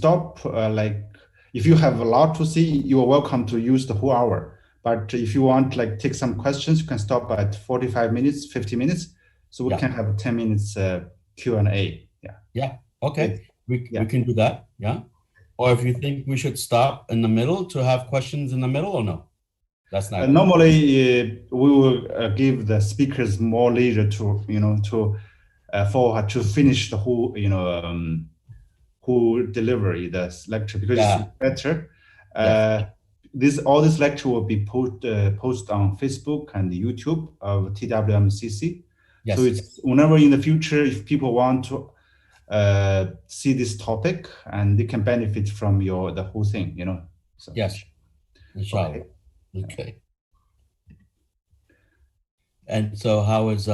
stop, if you have a lot to see, you are welcome to use the whole hour. But if you want take some questions, you can stop at 45 minutes, 50 minutes. So we can have 10 minutes Q&A. Yeah. Yeah. Okay. We can do that. Yeah. Or if you think we should stop in the middle to have questions in the middle, or no? That's not normally we will give the speakers more leisure to to finish the whole whole delivery this lecture, because it's better. All this lecture will be posted on Facebook and YouTube of TWMCC. Yes. So it's whenever in the future, if people want to see this topic, and they can benefit from the whole thing, So, yes. Inshallah. Okay. And so how is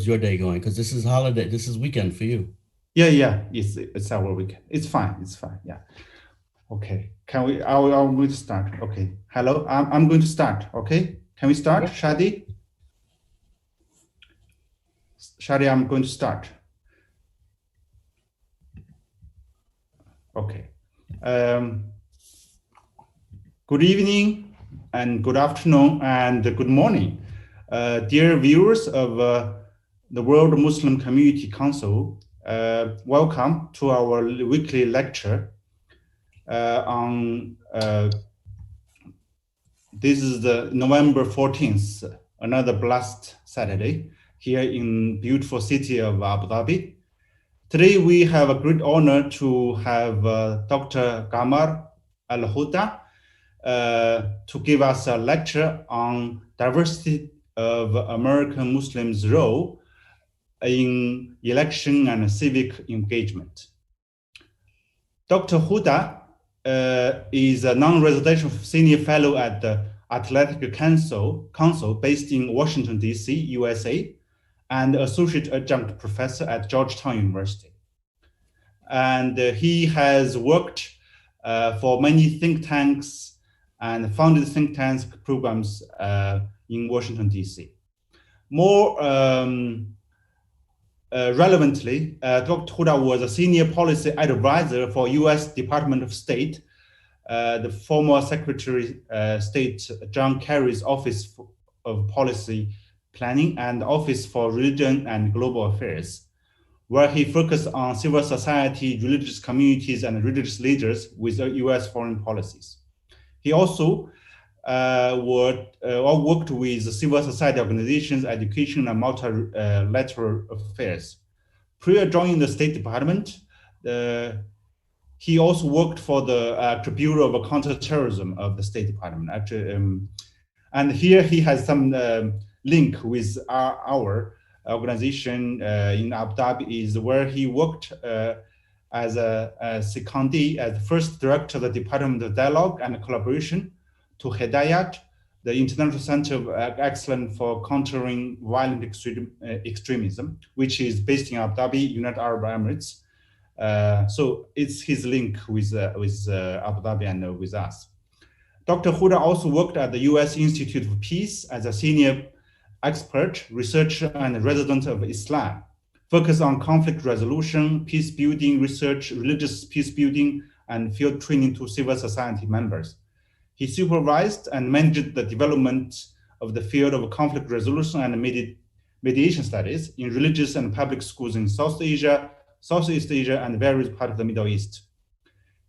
your day going? Because this is holiday, this is weekend for you. Yeah. It's our weekend. It's fine. Yeah. Okay. Can we? I'm going to start. Okay. Hello. I'm going to start. Okay. Can we start, Shadi? Shadi, I'm going to start. Okay. Good evening, and good afternoon, and good morning, dear viewers of the World Muslim Community Council. Welcome to our weekly lecture on this is the November 14th, another blessed Saturday here in beautiful city of Abu Dhabi. Today we have a great honor to have Dr. Gamar Al-Huda to give us a lecture on diversity of American Muslims' role in election and civic engagement. Dr. Huda is a non-residential senior fellow at the Atlantic Council based in Washington, D.C., USA, and associate adjunct professor at Georgetown University. And he has worked for many think tanks and founded think tanks programs in Washington, D.C. More relevantly, Dr. Huda was a senior policy advisor for U.S. Department of State, the former Secretary State John Kerry's Office of Policy Planning and Office for Religion and Global Affairs, where he focused on civil society, religious communities, and religious leaders with U.S. foreign policies. He also worked with civil society organizations, education, and multilateral affairs. Prior joining the State Department, he also worked for the Bureau of Counterterrorism of the State Department. And here he has some link with our organization in Abu Dhabi, is where he worked as a secondee, as the first director of the Department of Dialogue and Collaboration to Hidayat, the International Center of Excellence for Countering Violent Extremism, which is based in Abu Dhabi, United Arab Emirates. So it's his link with Abu Dhabi and with us. Dr. Huda also worked at the U.S. Institute of Peace as a senior expert, researcher, and resident of Islam, focused on conflict resolution, peace building research, religious peace building, and field training to civil society members. He supervised and managed the development of the field of conflict resolution and mediation studies in religious and public schools in South Asia, Southeast Asia, and various parts of the Middle East.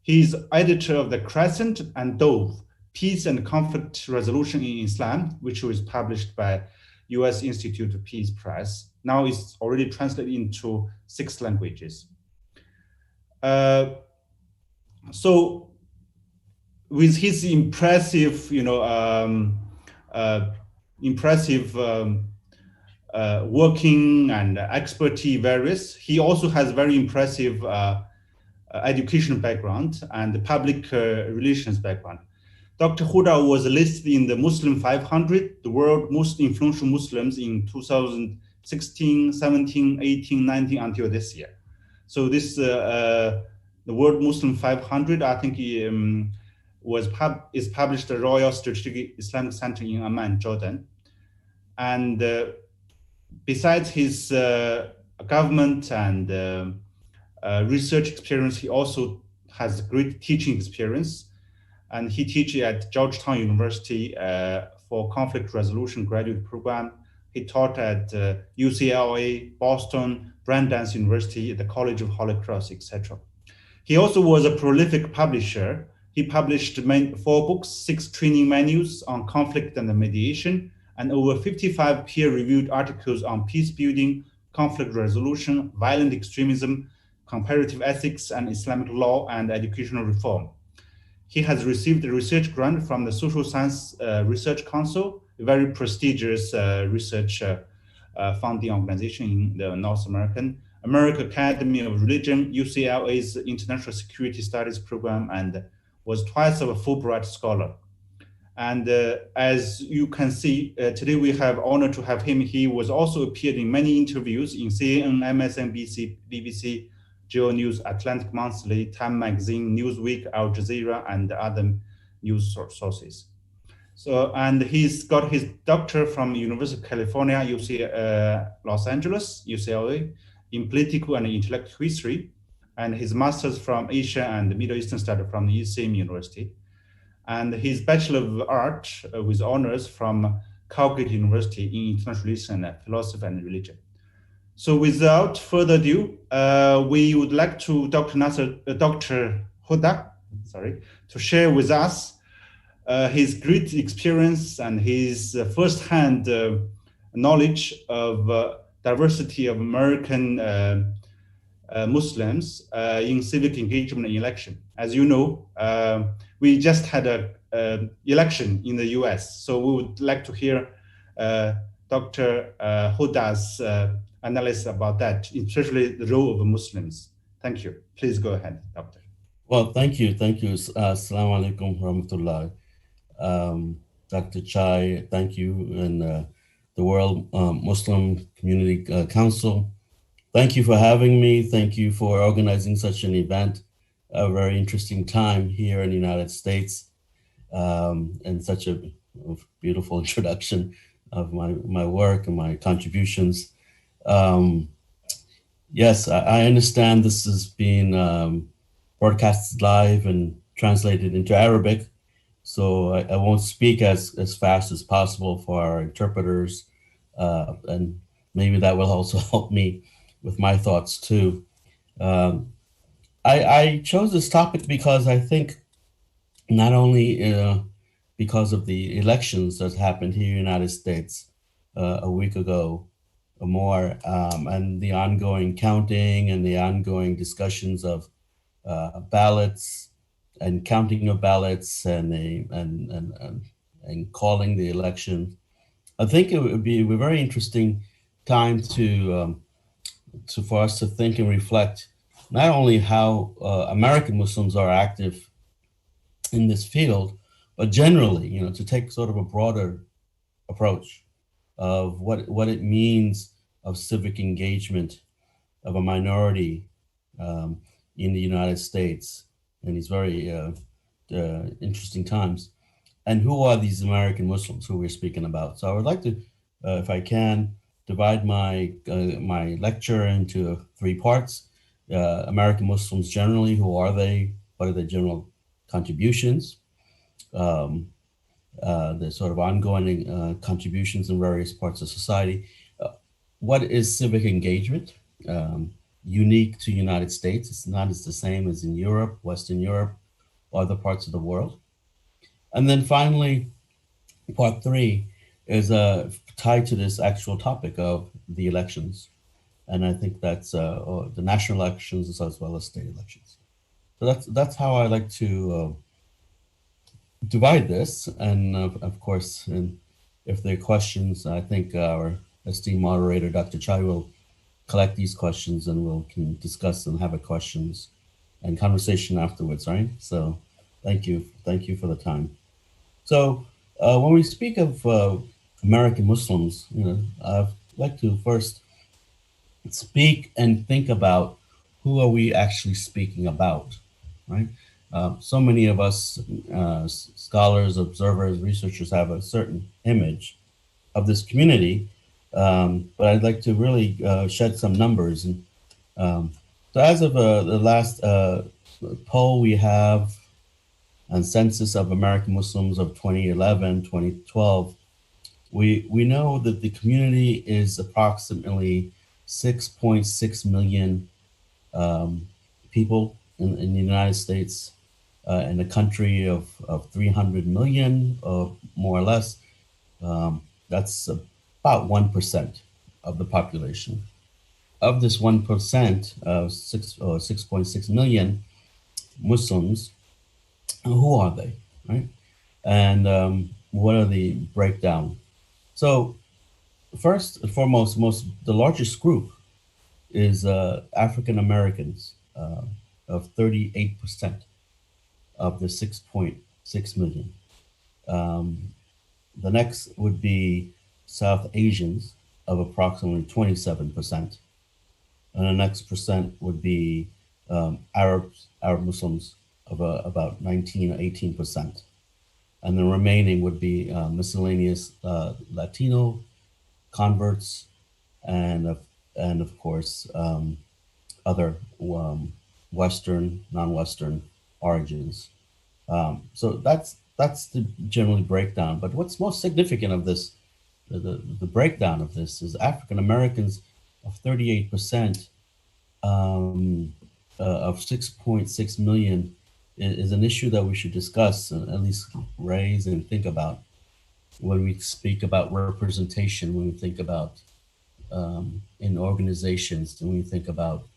He is editor of the Crescent and Dove, Peace and Conflict Resolution in Islam, which was published by U.S. Institute of Peace Press. Now it's already translated into 6 languages. So with his impressive, working and expertise varies, he also has very impressive education background and public relations background. Dr. Huda was listed in the Muslim 500, the world's most influential Muslims in 2016, 17, 18, 19, until this year. So this, the World Muslim 500, I think is published at Royal Strategic Islamic Center in Amman, Jordan. And besides his government and research experience, he also has great teaching experience, and he teaches at Georgetown University for conflict resolution graduate program. He taught at UCLA, Boston, Brandeis University, the College of Holy Cross, etc. He also was a prolific publisher. He published 4 books, 6 training manuals on conflict and mediation, and over 55 peer-reviewed articles on peace building, conflict resolution, violent extremism, comparative ethics, and Islamic law and educational reform. He has received a research grant from the Social Science Research Council, a very prestigious research funding organization in the North American Academy of Religion, UCLA's International Security Studies program, and was twice a Fulbright scholar. And as you can see, today we have honor to have him. He was also appeared in many interviews in CNN, MSNBC, BBC, Geo News, Atlantic Monthly, Time Magazine, Newsweek, Al Jazeera, and other news sources. So, and he's got his doctorate from University of California, Los Angeles, UCLA, in political and intellectual history, and his master's from Asia and Middle Eastern Studies from the UCM University, and his Bachelor of Art with honors from Calgary University in International Relations and Philosophy and Religion. So without further ado, we would like to Dr. Huda, to share with us his great experience and his first-hand knowledge of diversity of American Muslims in civic engagement and election. As you know, we just had an election in the US, so we would like to hear Dr. Huda's analysis about that, especially the role of Muslims. Thank you. Please go ahead, Doctor. Well, thank you. Assalamu alaikum warahmatullah. Dr. Chai, thank you, and the World Muslim Community Council. Thank you for having me. Thank you for organizing such an event, a very interesting time here in the United States, and such a beautiful introduction of my work and my contributions. Yes, I understand this is being broadcasted live and translated into Arabic, so I won't speak as fast as possible for our interpreters, and maybe that will also help me with my thoughts too. I chose this topic because I think not only because of the elections that happened here in the United States a week ago or more, and the ongoing counting and the ongoing discussions of ballots and counting of ballots and calling the election. I think it would be a very interesting time for us to think and reflect not only how American Muslims are active in this field, but generally, to take sort of a broader approach of what it means of civic engagement of a minority in the United States in these very interesting times, and who are these American Muslims who we're speaking about. So I would like to, if I can, divide my lecture into 3 parts. American Muslims generally, who are they? What are their general contributions? The sort of ongoing contributions in various parts of society. What is civic engagement? Unique to United States. It's not as the same as in Europe, Western Europe, or other parts of the world. And then finally, part 3 is tied to this actual topic of the elections. And I think that's the national elections as well as state elections. So that's how I like to divide this. And of course, and if there are questions, I think our esteemed moderator, Dr. Chai, will collect these questions and can discuss and have a questions and conversation afterwards, right? So thank you for the time. So when we speak of American Muslims, I'd like to first speak and think about who are we actually speaking about, right? So many of us scholars, observers, researchers have a certain image of this community, but I'd like to really shed some numbers. And so as of the poll we have on Census of American Muslims of 2011, 2012, we know that the community is approximately 6.6 million people in the United States, in a country of 300 million, or more or less. That's about 1% of the population. Of this 1% of 6.6 million Muslims, who are they, right? And what are the breakdown? So first and foremost, the largest group is African Americans, of 38% of the 6.6 million. The next would be South Asians of approximately 27%. And the next percent would be Arab Muslims of about 19 or 18%. And the remaining would be miscellaneous Latino converts, and of course other Western, non-Western origins. So that's the generally breakdown. But what's most significant of this, the breakdown of this, is African Americans of 38% of 6.6 million is an issue that we should discuss, and at least raise and think about when we speak about representation, when we think about in organizations, when we think about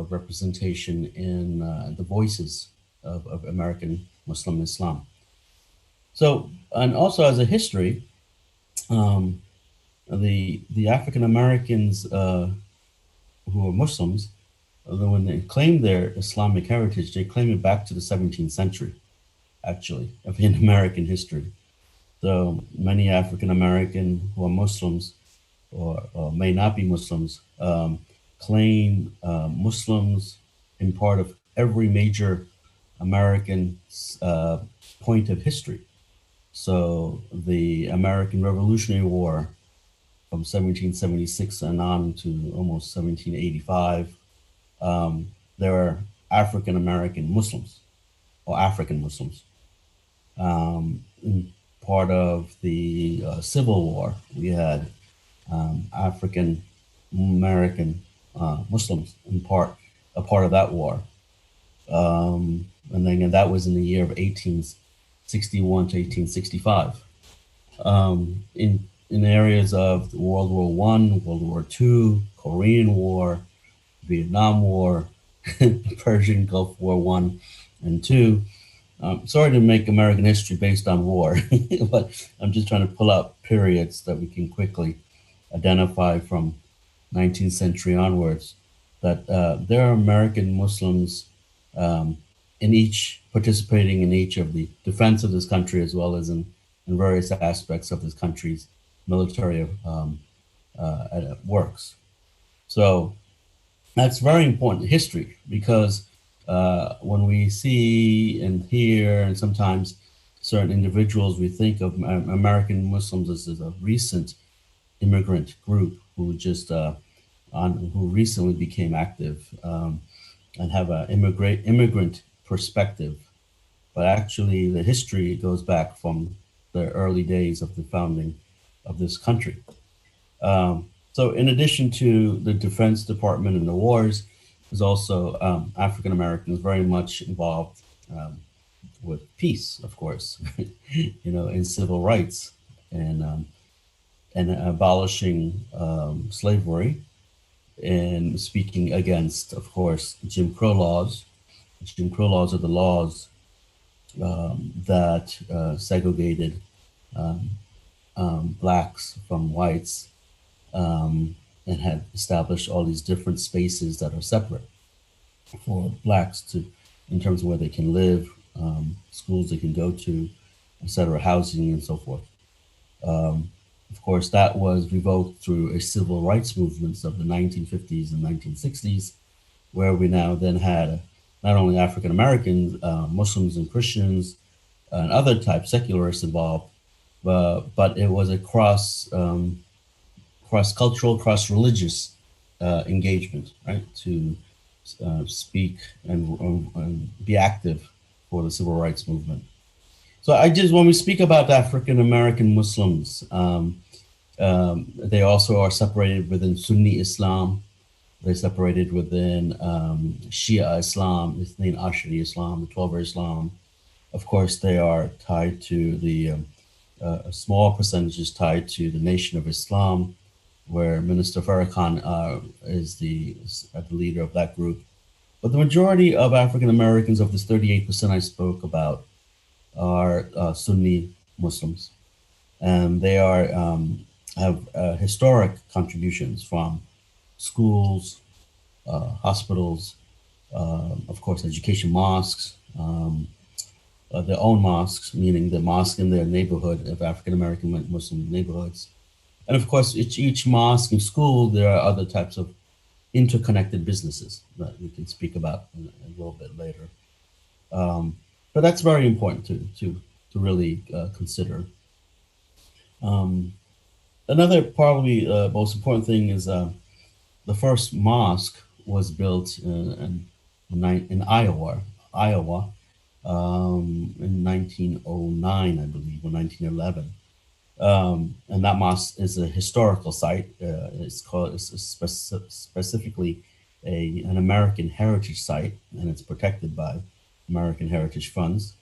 representation in the voices of American Muslim Islam. So, and also as a history, the African Americans who are Muslims, when they claim their Islamic heritage, they claim it back to the 17th century, actually, in American history. So many African American who are Muslims, or may not be Muslims, claim Muslims in part of every major American point of history. So the American Revolutionary War from 1776 and on to almost 1785, there are African American Muslims or African Muslims. In part of the Civil War, we had African American Muslims in part, a part of that war. And then again, that was in the year of 1861 to 1865. In areas of World War I, World War II, Korean War, Vietnam War, Persian Gulf War I and II. Sorry to make American history based on war, but I'm just trying to pull out periods that we can quickly identify from 19th century onwards, that there are American Muslims in each, participating in each of the defense of this country, as well as in various aspects of this country's military works. So that's very important history, because when we see and hear, and sometimes certain individuals, we think of American Muslims as a recent immigrant group who just who recently became active and have an immigrant perspective. But actually, the history goes back from the early days of the founding of this country. So in addition to the Defense Department and the wars, there's also African Americans very much involved with peace, of course, in civil rights, and abolishing slavery, and speaking against, of course, Jim Crow laws. Jim Crow laws are the laws that segregated blacks from whites, and had established all these different spaces that are separate for blacks to, in terms of where they can live, schools they can go to, etc., housing and so forth. Of course, that was revoked through a civil rights movements of the 1950s and 1960s, where we now then had not only African Americans, Muslims and Christians, and other type secularists involved, but it was a cross-cultural, cross-religious engagement, right? speak and be active for the civil rights movement. So I just, when we speak about African American Muslims, they also are separated within Sunni Islam. They're separated within Shia Islam, Ithnain Ashari Islam, the Twelver Islam. Of course, they are tied to a small percentage is tied to the Nation of Islam, where Minister Farrakhan is the leader of that group. But the majority of African Americans, of this 38% I spoke about, are Sunni Muslims, and they are have historic contributions from schools, hospitals, of course, education, mosques, their own mosques, meaning the mosque in their neighborhood of African American Muslim neighborhoods, and of course, each mosque and school, there are other types of interconnected businesses that we can speak about a little bit later. But that's very important to really consider. Um, Another probably most important thing is the first mosque was built in Iowa, in 1909, I believe, or 1911. And that mosque is a historical site. Specifically an American heritage site, and it's protected by American Heritage Funds.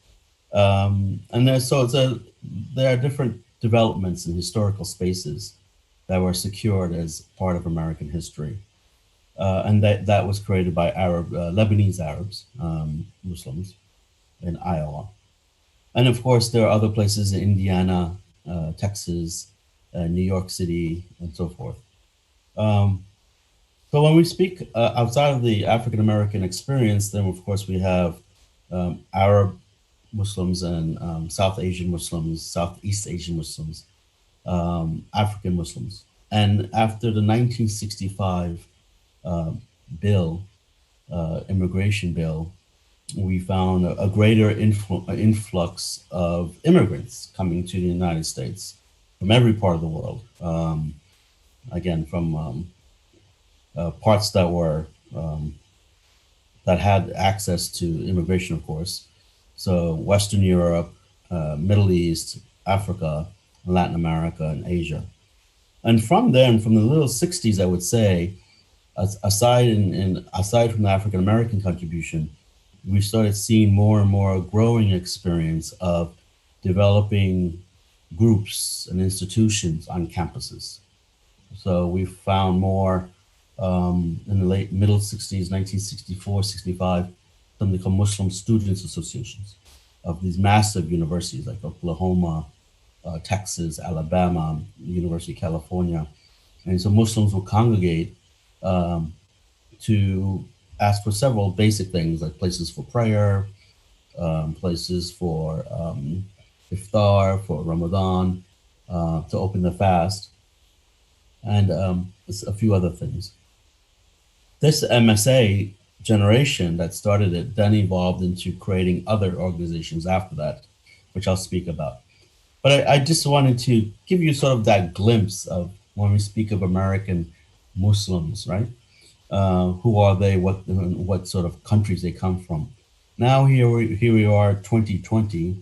And there are different developments in historical spaces that were secured as part of American history. And that was created by Lebanese Arabs, Muslims in Iowa. And of course, there are other places in Indiana, Texas, New York City, and so forth. So when we speak outside of the African American experience, then of course we have Arab Muslims and South Asian Muslims, Southeast Asian Muslims, African Muslims. And after the 1965 bill, immigration bill, we found a greater influx of immigrants coming to the United States from every part of the world. Again, from parts that were that had access to immigration, of course. So Western Europe, Middle East, Africa, Latin America, and Asia. And from then, from the little 60s, I would say, aside from the African American contribution, we started seeing more and more growing experience of developing groups and institutions on campuses. So we found more in the late middle 60s, 1964, 65, something called Muslim Students Associations of these massive universities like Oklahoma, Texas, Alabama, University of California. And so Muslims will congregate to ask for several basic things like places for prayer, places for iftar, for Ramadan, to open the fast, and a few other things. This MSA generation that started it then evolved into creating other organizations after that, which I'll speak about. But I just wanted to give you sort of that glimpse of when we speak of American Muslims, right? Who are they? What sort of countries they come from? Now here we are, 2020,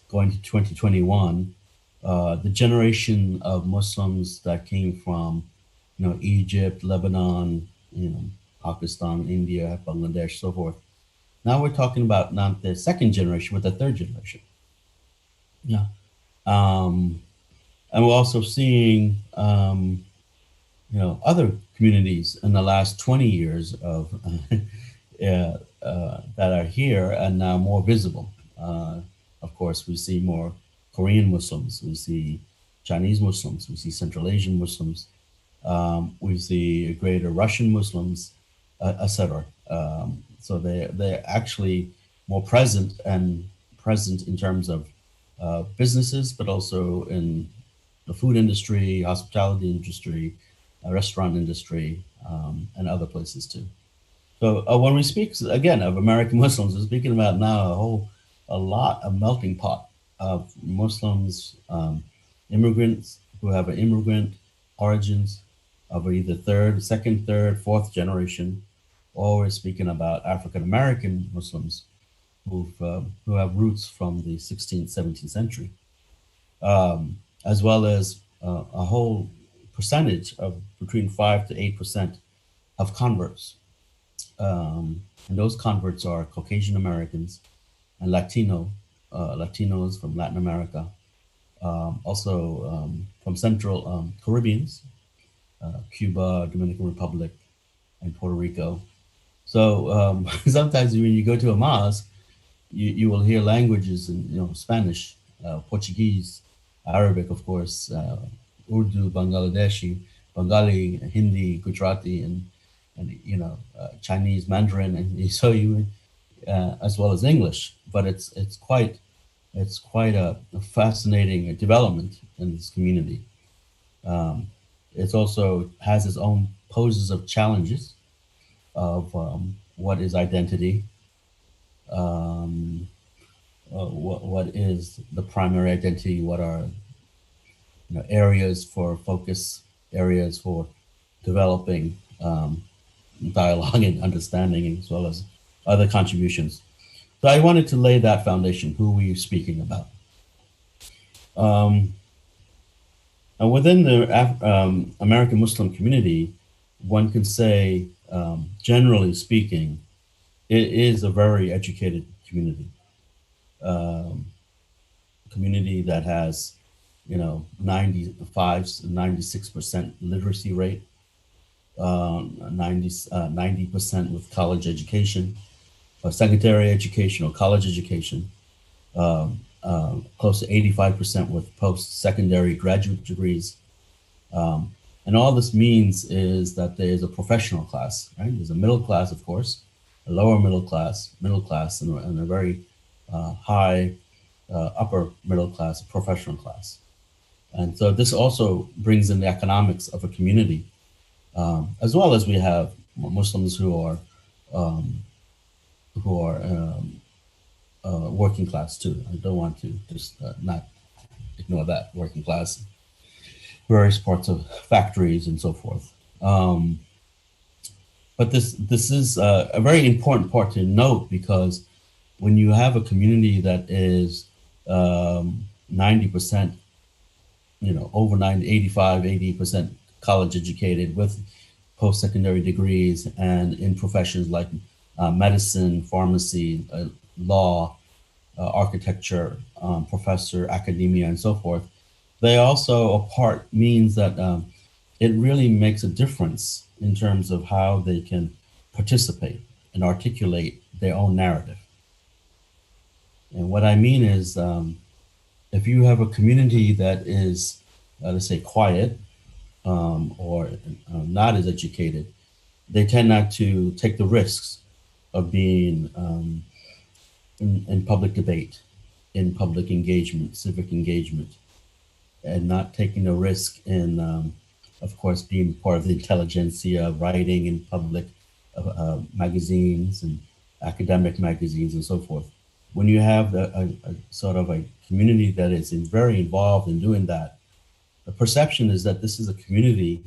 going to 2021. The generation of Muslims that came from, Egypt, Lebanon, Pakistan, India, Bangladesh, so forth. Now we're talking about not the second generation, but the third generation. Yeah. And we're also seeing, other communities in the last 20 years of that are here and now more visible. Of course, we see more Korean Muslims, we see Chinese Muslims, we see Central Asian Muslims, we see greater Russian Muslims, etc. So they're actually more present in terms of businesses, but also in the food industry, hospitality industry, restaurant industry, and other places too. So when we speak again of American Muslims, we're speaking about now a melting pot of Muslims, immigrants who have an immigrant origins of either second, third, fourth generation, or we're speaking about African American Muslims who have roots from the 16th, 17th century, as well as a whole percentage of between 5 to 8% of converts. And those converts are Caucasian Americans and Latinos from Latin America, also from Central Caribbeans, Cuba, Dominican Republic, and Puerto Rico. So sometimes when you go to a mosque, you will hear languages in Spanish, Portuguese, Arabic, of course, Urdu, Bangladeshi, Bengali, Hindi, Gujarati, and Chinese, Mandarin, and so you as well as English. But it's quite a fascinating development in this community. It also has its own poses of challenges of what is identity, what is the primary identity, what are areas for focus, areas for developing dialogue and understanding, as well as other contributions. So I wanted to lay that foundation. Who were you speaking about? And within the American Muslim community, one can say, generally speaking, it is a very educated community. Community that has, 95, 96% literacy rate, 90% with college education, or secondary education or college education, close to 85% with post-secondary graduate degrees. And all this means is that there's a professional class, right? There's a middle class, of course, a lower middle class, and a very high upper middle class, professional class. And so this also brings in the economics of a community, as well as we have Muslims who are working class too. I don't want to just not ignore that working class, various parts of factories and so forth. But this is a very important part to note, because when you have a community that is 90%, over 90, 85, 80% college educated with post-secondary degrees and in professions like medicine, pharmacy, law, architecture, professor, academia, and so forth, they also apart means that it really makes a difference in terms of how they can participate and articulate their own narrative. And what I mean is, if you have a community that is, let's say, quiet or not as educated, they tend not to take the risks of being in public debate, in public engagement, civic engagement, and not taking a risk in, of course, being part of the intelligentsia, writing in public magazines and academic magazines and so forth. When you have a sort of a community that is very involved in doing that, the perception is that this is a community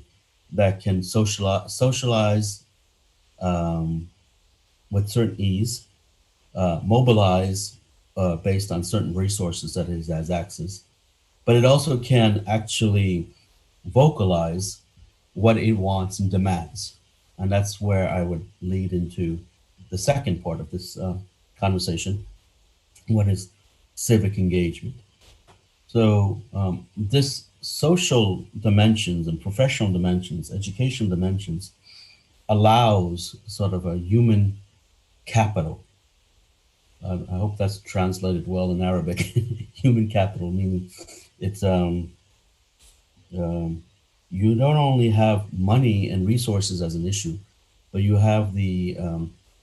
that can socialize with certain ease, mobilize based on certain resources that it has access, but it also can actually vocalize what it wants and demands. And that's where I would lead into the second part of this conversation. What is civic engagement? So this social dimensions and professional dimensions, educational dimensions, allows sort of a human capital. I hope that's translated well in Arabic. Human capital, meaning it's you don't only have money and resources as an issue, but you have the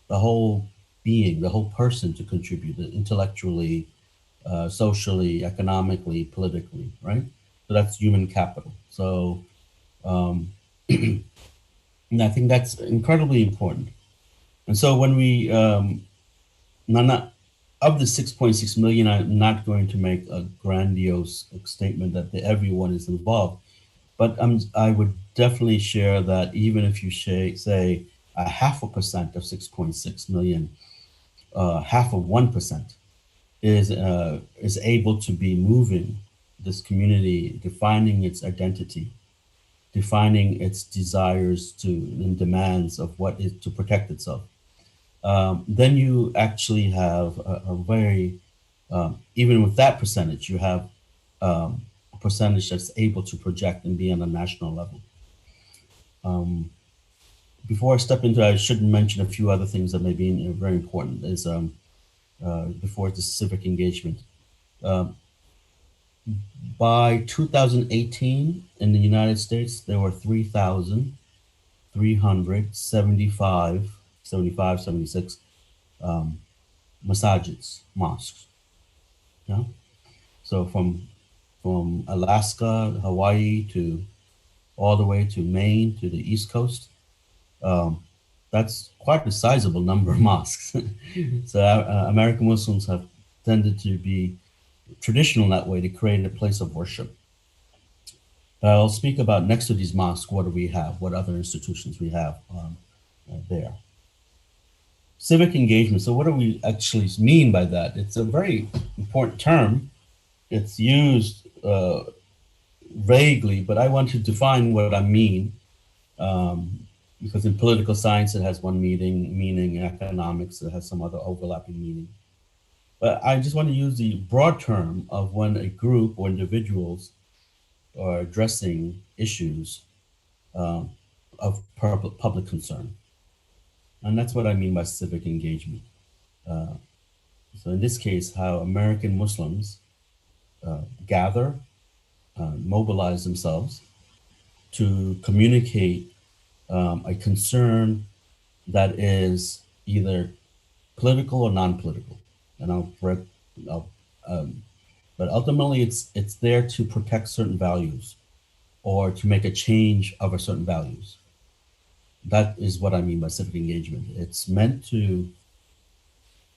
whole being, the whole person to contribute intellectually, socially, economically, politically, right? So that's human capital. So, and I think that's incredibly important. And so when we, not of the 6.6 million, I'm not going to make a grandiose statement that everyone is involved, but I would definitely share that even if you say a 0.5% of 6.6 million, half of 1% is able to be moving this community, defining its identity, defining its desires to and demands of what is to protect itself. Then you actually have a very, even with that percentage, you have a percentage that's able to project and be on a national level. Before I step into it, I should mention a few other things that may be very important is before the civic engagement. By 2018 in the United States, there were 3,375, 76 masajids, mosques. Yeah? So from Alaska, Hawaii to all the way to Maine to the East Coast, that's quite a sizable number of mosques. So American Muslims have tended to be traditional in that way to create a place of worship. I'll speak about next to these mosques, what do we have, what other institutions we have there. Civic engagement, so what do we actually mean by that? It's a very important term. It's used vaguely, but I want to define what I mean. Because in political science, it has one meaning, in economics, it has some other overlapping meaning. But I just want to use the broad term of when a group or individuals are addressing issues of public concern. And that's what I mean by civic engagement. So in this case, how American Muslims gather, mobilize themselves to communicate a concern that is either political or non-political. And but ultimately it's there to protect certain values or to make a change of a certain values. That is what I mean by civic engagement. It's meant to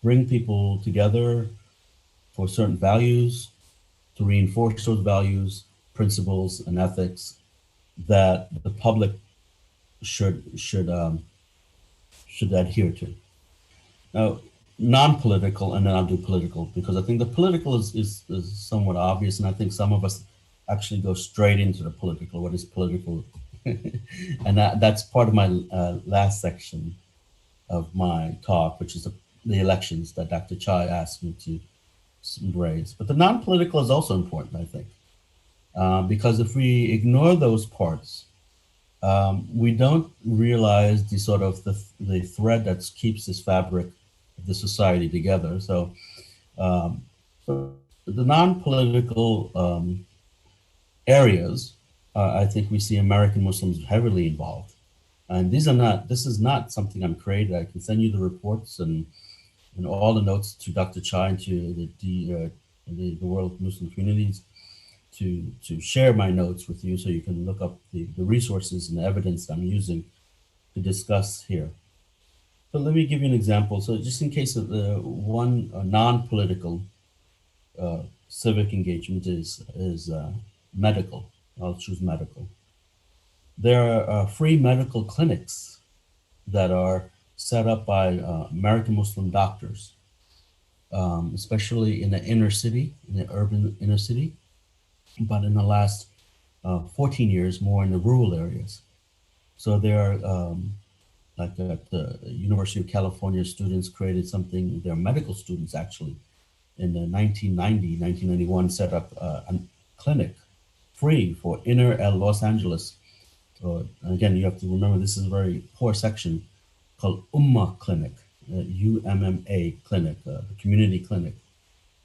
bring people together for certain values, to reinforce those values, principles, and ethics that the public should adhere to. Now, non-political, and then I'll do political, because I think the political is somewhat obvious, and I think some of us actually go straight into the political. What is political? And that's part of my last section of my talk, which is the elections that Dr. Chai asked me to raise. But the non-political is also important, I think, because if we ignore those parts, we don't realize the sort of the thread that keeps this fabric of the society together. So, so the non-political areas, I think we see American Muslims heavily involved. And this is not something I'm created. I can send you the reports and all the notes to Dr. Chai and to the world Muslim communities to share my notes with you so you can look up the resources and the evidence I'm using to discuss here. So let me give you an example. So just in case of the one non-political civic engagement is medical. I'll choose medical. There are free medical clinics that are set up by American Muslim doctors, especially in the inner city, in the urban inner city, but in the last 14 years, more in the rural areas. So there are, like at the University of California, students created something, they're medical students actually, in the 1991, set up a clinic free for inner Los Angeles. Again, you have to remember this is a very poor section called Ummah Clinic, UMMA Clinic, the community clinic.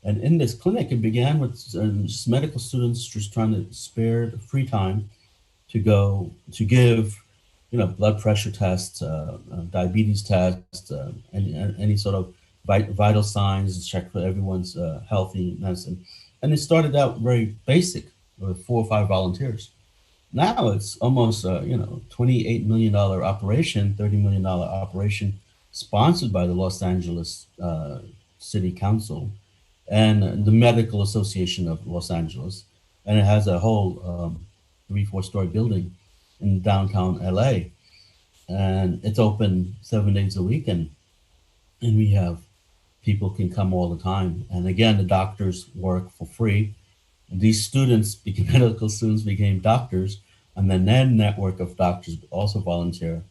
And in this clinic, it began with just medical students just trying to spare free time to go to give, blood pressure tests, diabetes tests, any sort of vital signs, check for everyone's healthiness. And it started out very basic with 4 or 5 volunteers. Now it's almost $28 million operation, $30 million operation, sponsored by the Los Angeles City Council and the Medical Association of Los Angeles. And it has a whole 3-4 story building in downtown LA. and it's open 7 days a week, and we have people can come all the time. And again, the doctors work for free. And these students, medical students, became doctors, and then their network of doctors also volunteer.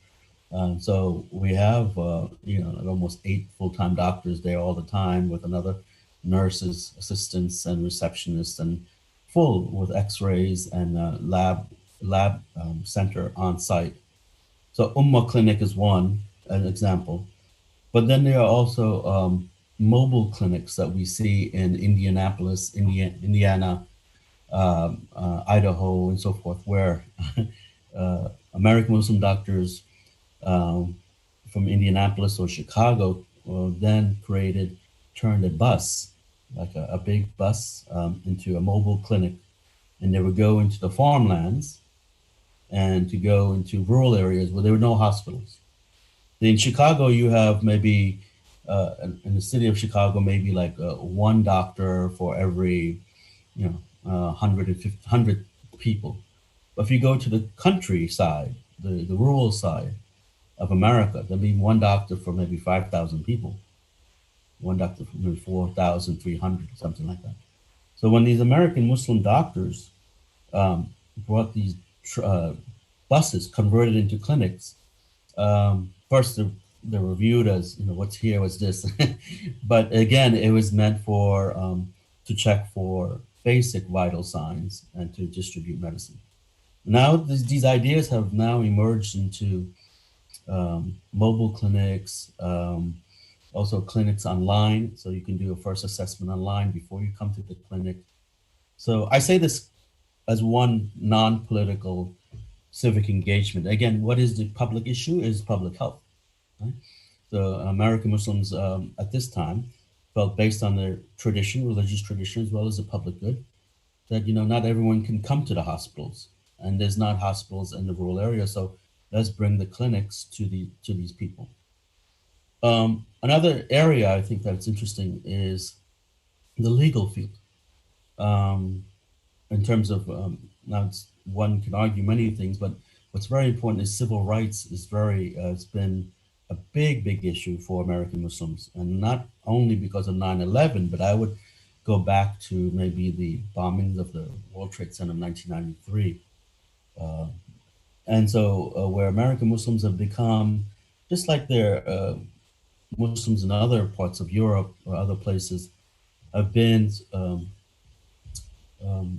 So we have, like almost 8 full-time doctors there all the time, with another nurses, assistants, and receptionists, and full with X-rays and lab center on site. So Umma Clinic is one an example, but then there are also mobile clinics that we see in Indianapolis, Indiana, Idaho, and so forth, where American Muslim doctors um, from Indianapolis or Chicago then turned a bus, like a big bus, into a mobile clinic. And they would go into the farmlands and to go into rural areas where there were no hospitals. In Chicago, you have maybe, in the city of Chicago, maybe like one doctor for every, 100 people. But if you go to the countryside, the rural side of America, there'll be one doctor for maybe 5,000 people, one doctor for maybe 4,300, something like that. So when these American Muslim doctors brought these buses converted into clinics, first they were viewed as, what's here, what's this? But again, it was meant for to check for basic vital signs and to distribute medicine. Now these ideas have now emerged into mobile clinics, also clinics online, so you can do a first assessment online before you come to the clinic. So I say this as one non-political civic engagement. Again, what is the public issue is public health. Right? So American Muslims at this time felt, based on their tradition, religious tradition, as well as the public good, that not everyone can come to the hospitals, and there's not hospitals in the rural area. So let's bring the clinics to these people. Another area I think that's interesting is the legal field. Um, in terms of now, one can argue many things, but what's very important is civil rights is it's been a big issue for American Muslims, and not only because of 9/11, but I would go back to maybe the bombings of the World Trade Center in 1993. Uh, and so where American Muslims have become, just like their Muslims in other parts of Europe or other places, have been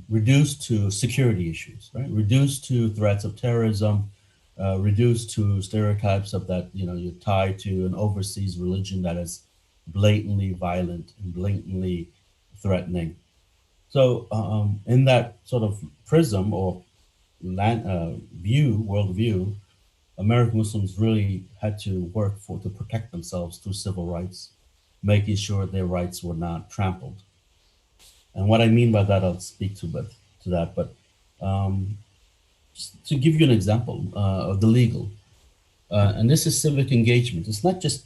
reduced to security issues, right? Reduced to threats of terrorism, reduced to stereotypes of that, you're tied to an overseas religion that is blatantly violent and blatantly threatening. So, in that sort of prism or worldview, American Muslims really had to work to protect themselves through civil rights, making sure their rights were not trampled. And what I mean by that, I'll speak to that. But um, just to give you an example of the legal, and this is civic engagement. It's not just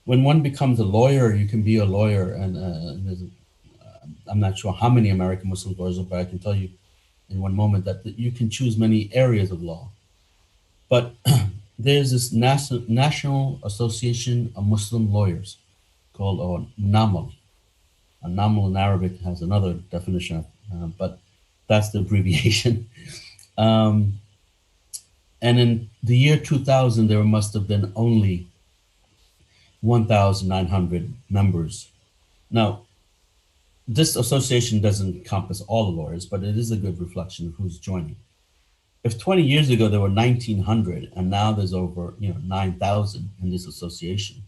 when one becomes a lawyer, you can be a lawyer. And I'm not sure how many American Muslim lawyers are, but I can tell you in one moment that you can choose many areas of law. But there's this National Association of Muslim Lawyers called, or NAML. NAML in Arabic has another definition, but that's the abbreviation. Um, and in the year 2000, there must have been only 1,900 members. Now, this association doesn't encompass all the lawyers, but it is a good reflection of who's joining. If 20 years ago there were 1,900 and now there's over 9,000 in this association,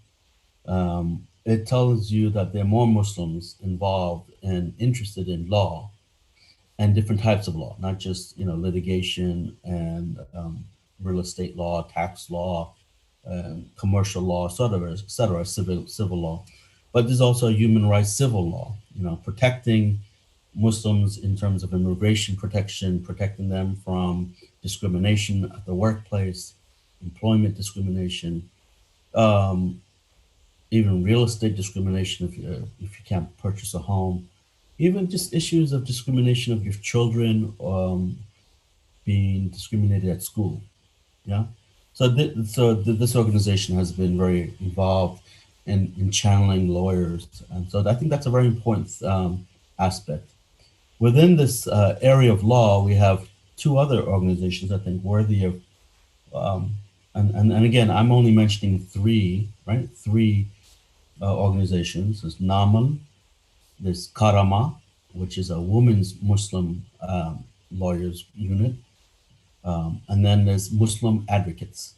it tells you that there are more Muslims involved and interested in law and different types of law, not just litigation and real estate law, tax law, commercial law, et cetera, civil law. But there's also human rights, civil law, protecting Muslims in terms of immigration protection, protecting them from discrimination at the workplace, employment discrimination, even real estate discrimination if you can't purchase a home, even just issues of discrimination of your children being discriminated at school. Yeah. This organization has been very involved in channeling lawyers, and so I think that's a very important aspect. Within this area of law, we have two other organizations I think worthy of, um, and again, I'm only mentioning three, right? Three organizations. There's Naman, there's Karama, which is a women's Muslim lawyers unit, and then there's Muslim Advocates.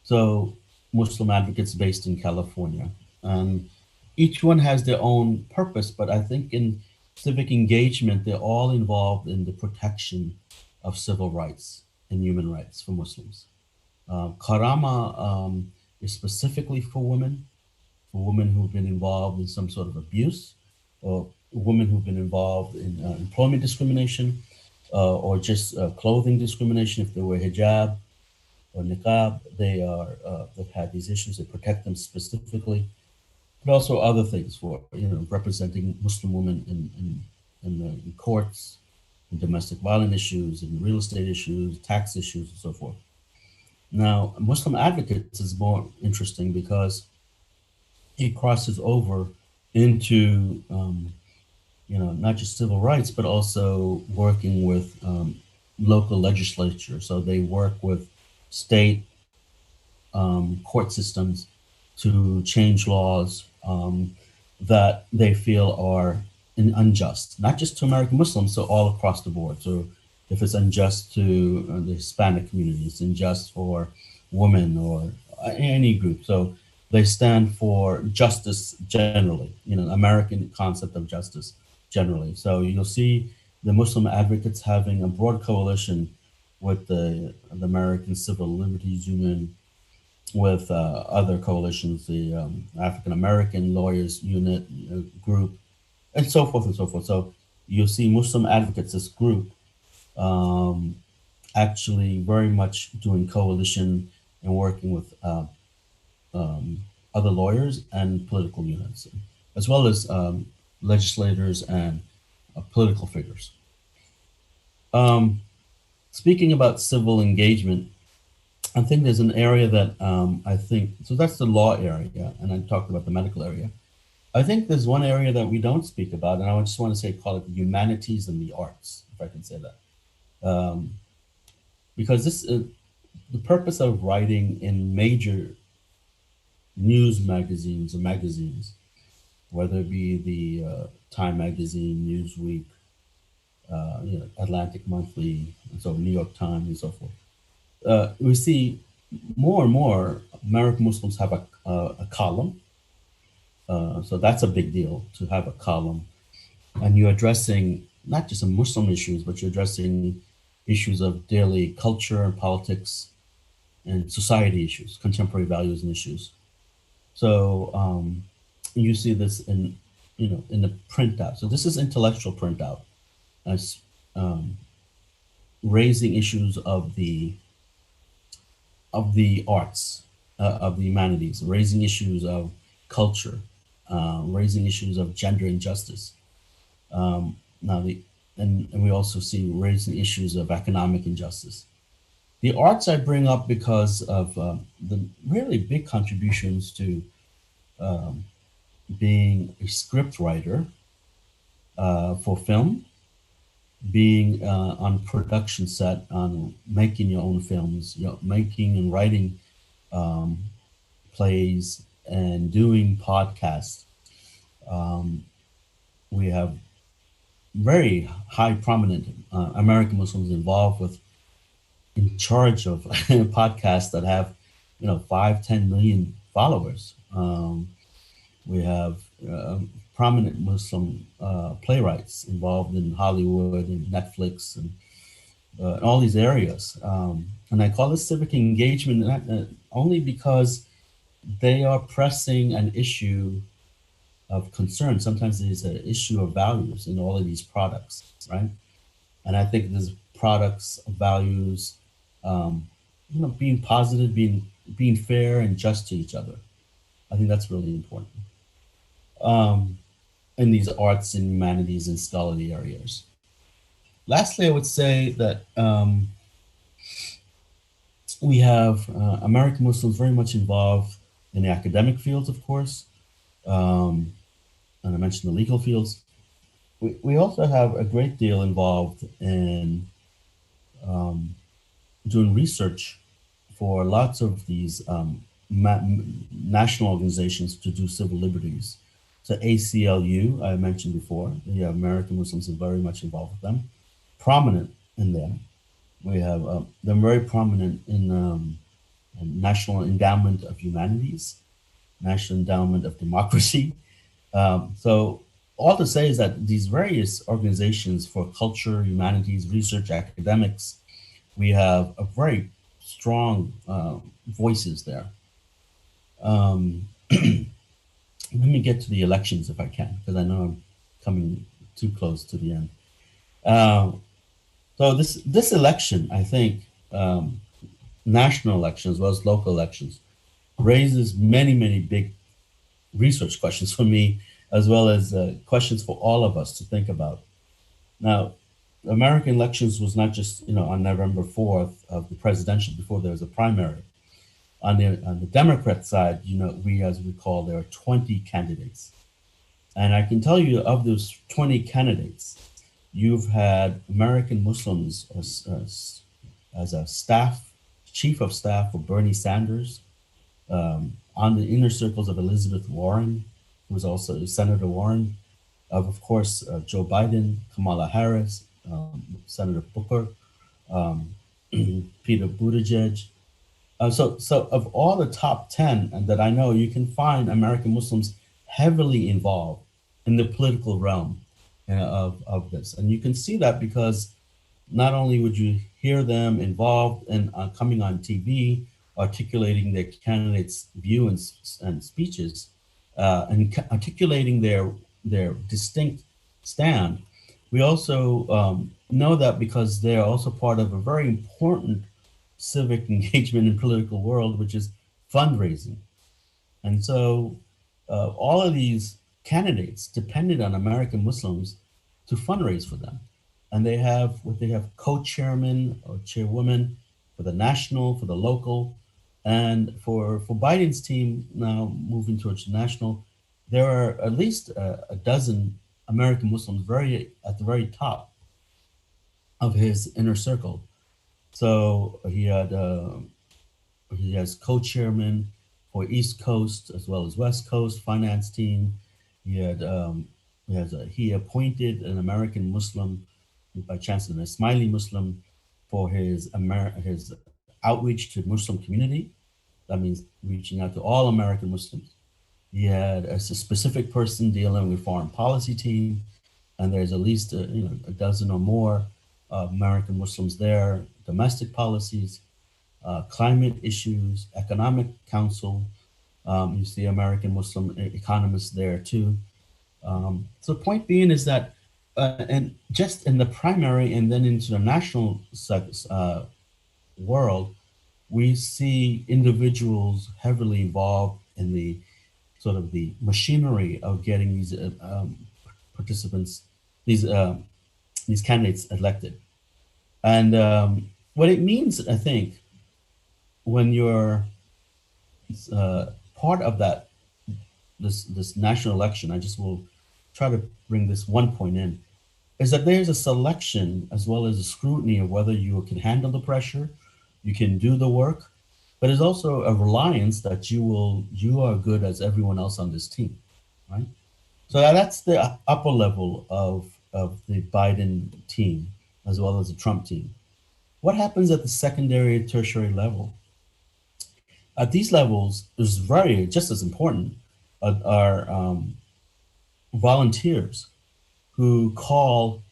So Muslim Advocates based in California, and each one has their own purpose. But I think in civic engagement, they're all involved in the protection of civil rights and human rights for Muslims. Karama is specifically for women who've been involved in some sort of abuse, or women who've been involved in employment discrimination, or just clothing discrimination if they wear hijab or niqab. They've had these issues that protect them specifically, but also other things for representing Muslim women in courts, in domestic violence issues, in real estate issues, tax issues, and so forth. Now, Muslim Advocates is more interesting because it crosses over into not just civil rights, but also working with local legislature. So they work with state court systems to change laws that they feel are unjust, not just to American Muslims, so all across the board. So if it's unjust to the Hispanic community, it's unjust for women or any group. So they stand for justice generally, American concept of justice generally. So you'll see the Muslim Advocates having a broad coalition with the American Civil Liberties Union, with other coalitions, the African American Lawyers Unit group, and so forth and so forth. So you'll see Muslim Advocates, this group, actually very much doing coalition and working with other lawyers and political units, as well as legislators and political figures. Speaking about civil engagement, I think there's an area that so that's the law area, and I talked about the medical area. I think there's one area that we don't speak about, and I just want to say, call it the humanities and the arts, if I can say that. Because this is the purpose of writing in major news magazines or magazines, whether it be the Time Magazine, Newsweek, Atlantic Monthly, and so New York Times, and so forth. We see more and more American Muslims have a column. So that's a big deal to have a column. And you're addressing not just some Muslim issues, but you're addressing issues of daily culture and politics and society issues, contemporary values and issues. So you see this in the printout. So this is intellectual printout, as raising issues of the arts, of the humanities, raising issues of culture, raising issues of gender injustice. And we also see raising issues of economic injustice. The arts I bring up because of the really big contributions to being a script writer for film, being on production set, on making your own films, making and writing plays and doing podcasts. We have very high prominent American Muslims involved with, in charge of podcasts that have 5-10 million followers. We have prominent Muslim playwrights involved in Hollywood and Netflix and all these areas. And I call this civic engagement only because they are pressing an issue of concern. Sometimes it is an issue of values in all of these products, right? And I think there's products, values, being positive, being fair and just to each other. I think that's really important in these arts and humanities and scholarly areas. Lastly, I would say that We have American Muslims very much involved in the academic fields, of course, um, and I mentioned the legal fields. We also have a great deal involved in um, doing research for lots of these national organizations to do civil liberties. So ACLU, I mentioned before, the American Muslims are very much involved with them, prominent in them. We have them very prominent in National Endowment of Humanities, National Endowment of Democracy. So all to say is that these various organizations for culture, humanities, research, academics, we have a very strong voices there. Um, Let me get to the elections if I can, because I know I'm coming too close to the end. Uh, so this election, I think, national elections as well as local elections, raises many big research questions for me, as well as questions for all of us to think about. Now, American elections was not just on November 4th of the presidential before there was a primary. On the Democrat side, we as we call there are 20 candidates, and I can tell you of those 20 candidates, you've had American Muslims as a staff chief of staff for Bernie Sanders, on the inner circles of Elizabeth Warren, who was also Senator Warren, of course, Joe Biden, Kamala Harris, Senator Booker, um, Peter Buttigieg. So of all the top 10 and that I know, you can find American Muslims heavily involved in the political realm of this. And you can see that because not only would you hear them involved in coming on TV, articulating their candidates' view and speeches, and articulating their distinct stand, we also know that because they are also part of a very important civic engagement in political world, which is fundraising. And so all of these candidates depended on American Muslims to fundraise for them. And they have co-chairmen or chairwomen for the national, for the local, and for Biden's team now moving towards the national, there are at least a dozen American Muslims very at the very top of his inner circle. So he has co-chairman for East Coast as well as West Coast finance team. He had he appointed an American Muslim by chance and a Ismaili Muslim for his outreach to Muslim community. That means reaching out to all American Muslims. He had a specific person dealing with foreign policy team, and there's at least a dozen or more American Muslims there. Domestic policies, climate issues, economic council. You see American Muslim economists there too. So the point being is that, and just in the primary and then into the national world, we see individuals heavily involved in the sort of the machinery of getting these participants, these candidates elected. And what it means, I think, when you're part of this national election, I just will try to bring this one point in, is that there's a selection as well as a scrutiny of whether you can handle the pressure, you can do the work, but there's also a reliance that you are good as everyone else on this team, right? So that's the upper level of the Biden team as well as the Trump team. What happens at the secondary and tertiary level? At these levels, is very just as important are volunteers who call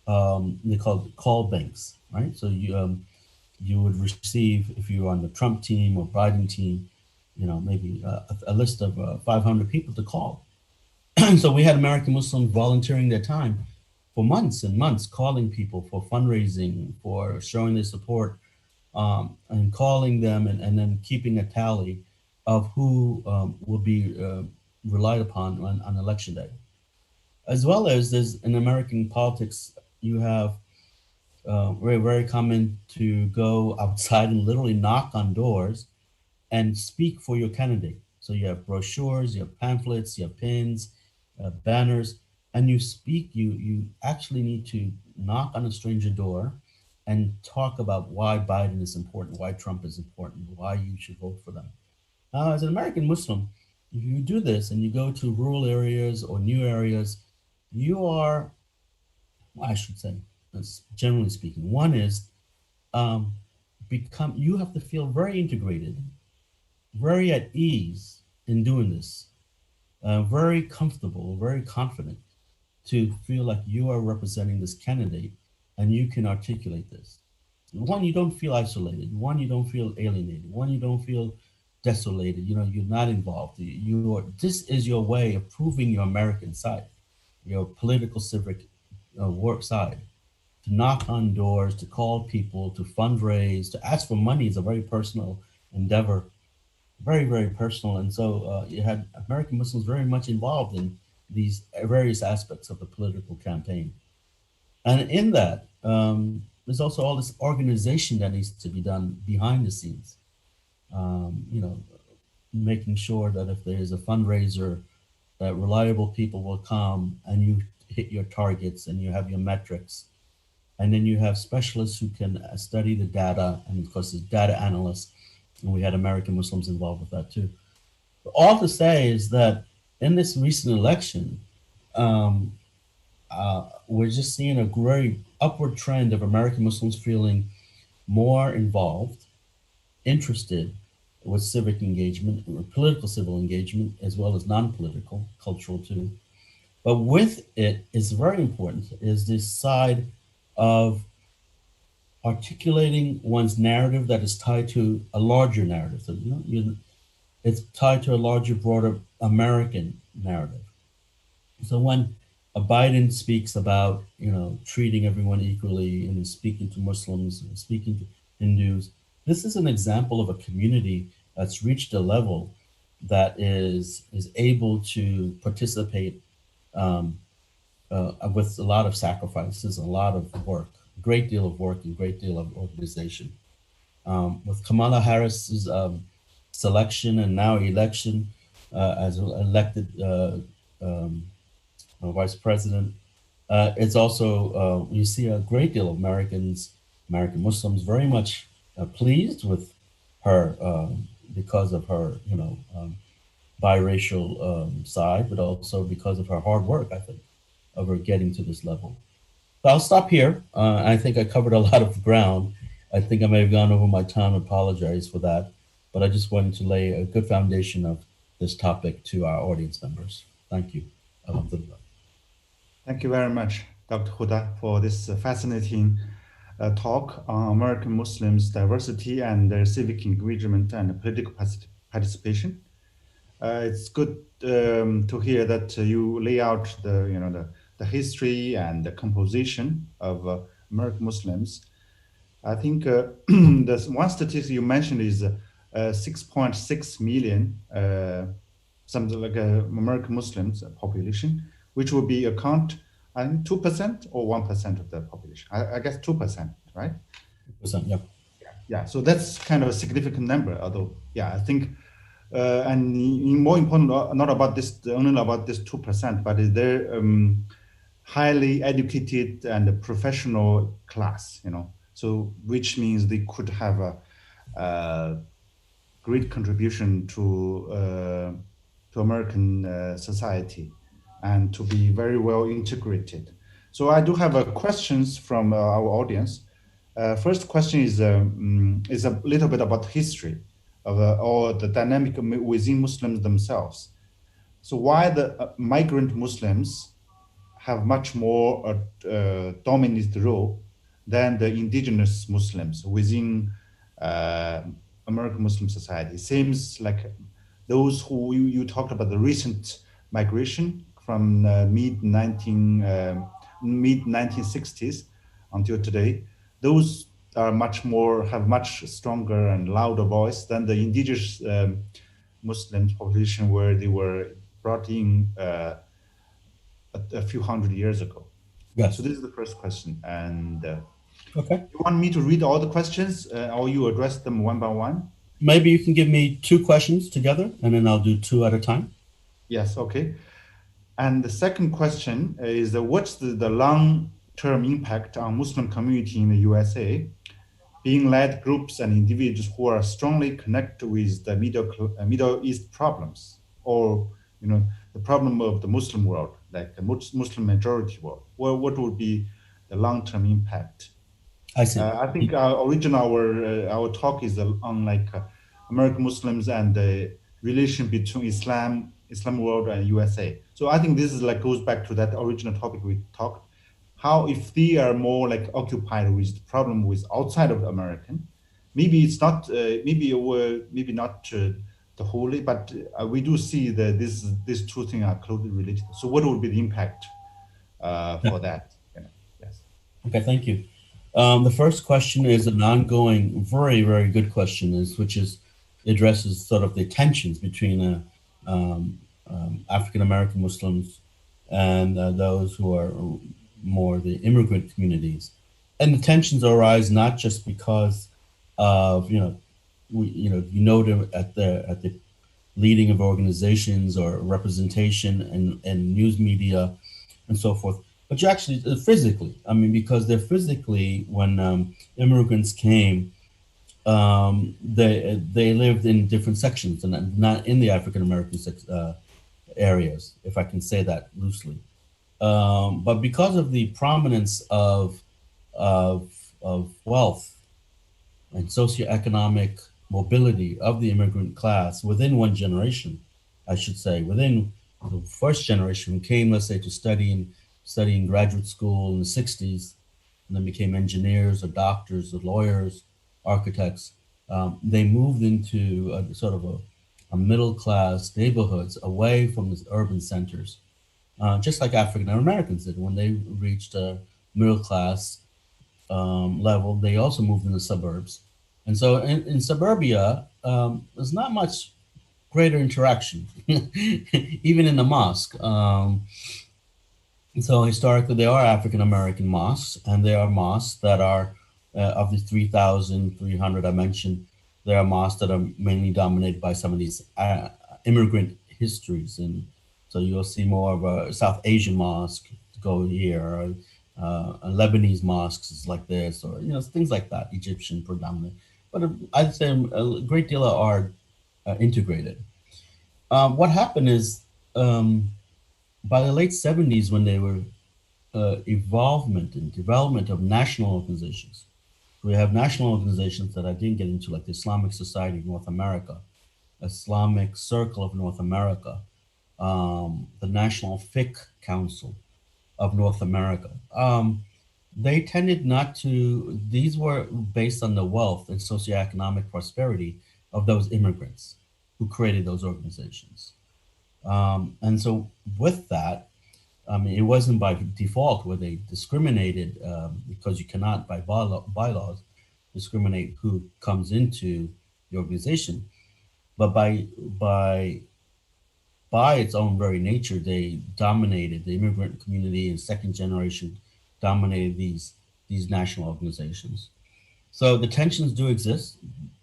they call call banks, right? So you would receive if you're on the Trump team or Biden team, maybe a list of 500 people to call. So we had American Muslims volunteering their time for months and months, calling people for fundraising, for showing their support, and calling them and then keeping a tally of who will be relied upon on election day. As well as there's in American politics, you have very, very common to go outside and literally knock on doors and speak for your candidate. So you have brochures, you have pamphlets, you have pins, banners, and you speak. You actually need to knock on a stranger door and talk about why Biden is important, why Trump is important, why you should vote for them. Now, as an American Muslim, if you do this and you go to rural areas or new areas, you are, I should say, generally speaking, one is um, become you have to feel very integrated, very at ease in doing this, very comfortable, very confident to feel like you are representing this candidate and you can articulate this. One, you don't feel isolated. One, you don't feel alienated. One, you don't feel desolated. You know, you're not involved. You are. This is your way of proving your American side, your political civic work side. To knock on doors, to call people, to fundraise, to ask for money is a very personal endeavor, very, very personal. And so you had American Muslims very much involved in these various aspects of the political campaign. And in that, there's also all this organization that needs to be done behind the scenes. You know, making sure that if there is a fundraiser, that reliable people will come and you hit your targets and you have your metrics. And then you have specialists who can study the data, and of course, the data analysts. And we had American Muslims involved with that too. But all to say is that in this recent election, um, we're just seeing a great upward trend of American Muslims feeling more involved, interested with civic engagement, political civil engagement, as well as non-political, cultural too. But with it is very important is this side of articulating one's narrative that is tied to a larger narrative. So, it's tied to a larger, broader American narrative. So when a Biden speaks about, treating everyone equally and is speaking to Muslims and speaking to Hindus, this is an example of a community that's reached a level that is able to participate um, with a lot of sacrifices, a lot of work, a great deal of work, and great deal of organization. With Kamala Harris's selection and now election as elected um, vice president, it's also you see a great deal of American Muslims, very much pleased with her because of her, biracial side, but also because of her hard work. I think of her getting to this level. So I'll stop here. I think I covered a lot of ground. I think I may have gone over my time. Apologize for that, but I just wanted to lay a good foundation of this topic to our audience members. Thank you. Alhamdulillah. Thank you very much, Dr. Huda, for this fascinating talk on American Muslims' diversity and their civic engagement and political participation. It's good to hear that you lay out the history and the composition of American Muslims. I think the one statistic you mentioned is 6.6 million, something like American Muslims population, which would be account, I think 2% or 1% of the population. I guess 2%, right? 2%, yeah. Yeah, so that's kind of a significant number. Although, yeah, I think, and more important, not about this, only about this 2%, but is there highly educated and professional class, so which means they could have a great contribution to American society and to be very well integrated. So I do have questions from our audience. First question is a little bit about history of or the dynamic within Muslims themselves. So why the migrant Muslims have much more dominant role than the indigenous Muslims within American Muslim society? It seems like those who you talked about the recent migration from mid 1960s until today, those are have much stronger and louder voice than the indigenous Muslim population where they were brought in a few hundred years ago. Yes. So this is the first question. And Okay. You want me to read all the questions or you address them one by one? Maybe you can give me two questions together, and then I'll do two at a time. Yes, okay. And the second question is what's the long-term impact on Muslim community in the USA, being led groups and individuals who are strongly connected with the Middle East problems, or the problem of the Muslim world, like the Muslim majority world? What would be the long-term impact? I see. I think our talk is on like American Muslims and the relation between Islam world and USA. So I think this is like goes back to that original topic we talked. How if they are more like occupied with the problem with outside of the American, maybe it's not maybe not the wholly, but we do see that these two things are closely related. So what would be the impact Yeah. for that? Yes. Okay, thank you. The first question is an ongoing, very, very good question, which is addresses sort of the tensions between African American Muslims and those who are more the immigrant communities, and the tensions arise not just because of them at the leading of organizations or representation and news media and so forth. But you actually physically, I mean, because they're physically when immigrants came, they lived in different sections and not in the African American areas, if I can say that loosely. But because of the prominence of of wealth and socioeconomic mobility of the immigrant class within one generation, I should say, within the first generation who came, let's say, to study in graduate school in the 60s, and then became engineers or doctors or lawyers, architects. They moved into a sort of a middle class neighborhoods away from the urban centers, just like African Americans did when they reached a middle class level. They also moved in the suburbs, and so in suburbia, there's not much greater interaction, even in the mosque. So historically, there are African American mosques, and there are mosques that are of the 3,300 I mentioned. There are mosques that are mainly dominated by some of these immigrant histories, and so you'll see more of a South Asian mosque go here, or a Lebanese mosques is like this, or things like that, Egyptian predominant. But I'd say a great deal are integrated. What happened is by the late 70s, when they were evolvement and development of national organizations. We have national organizations that I didn't get into, like the Islamic Society of North America, Islamic Circle of North America, the National Fiqh Council of North America. They tended not to, these were based on the wealth and socioeconomic prosperity of those immigrants who created those organizations. And so with that, I mean, it wasn't by default where they discriminated because you cannot, by bylaws, discriminate who comes into the organization. But by its own very nature, they dominated the immigrant community, and second generation dominated these national organizations. So the tensions do exist,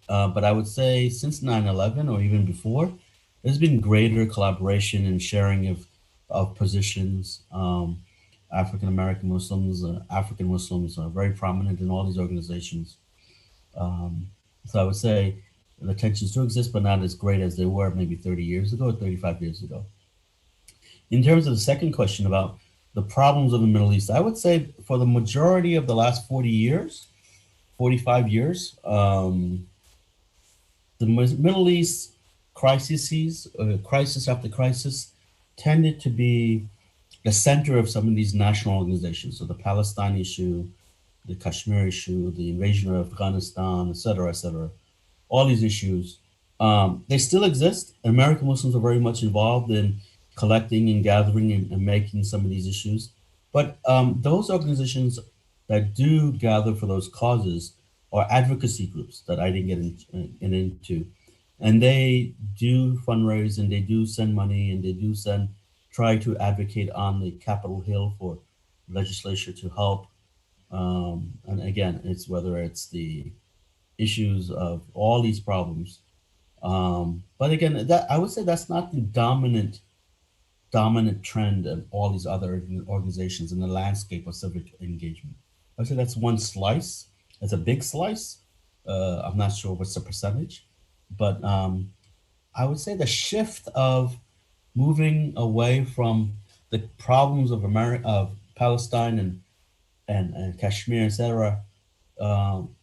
but I would say since 9/11 or even before, there's been greater collaboration and sharing of positions. African American Muslims, African Muslims are very prominent in all these organizations. So I would say the tensions do exist, but not as great as they were maybe 30 years ago or 35 years ago. In terms of the second question about the problems of the Middle East, I would say for the majority of the last 40 years, 45 years, the Middle East crises, crisis after crisis, tended to be the center of some of these national organizations. So the Palestine issue, the Kashmir issue, the invasion of Afghanistan, et cetera, et cetera. All these issues, they still exist. American Muslims are very much involved in collecting and gathering and making some of these issues. But those organizations that do gather for those causes are advocacy groups that I didn't get into. And they do fundraise and they do send money and they do try to advocate on the Capitol Hill for legislature to help And again, it's whether it's the issues of all these problems. But again, that I would say that's not the dominant trend of all these other organizations in the landscape of civic engagement. I would say that's one slice. It's a big slice. I'm not sure what's the percentage, but I would say the shift of moving away from the problems of America, of Palestine and Kashmir, etc., um,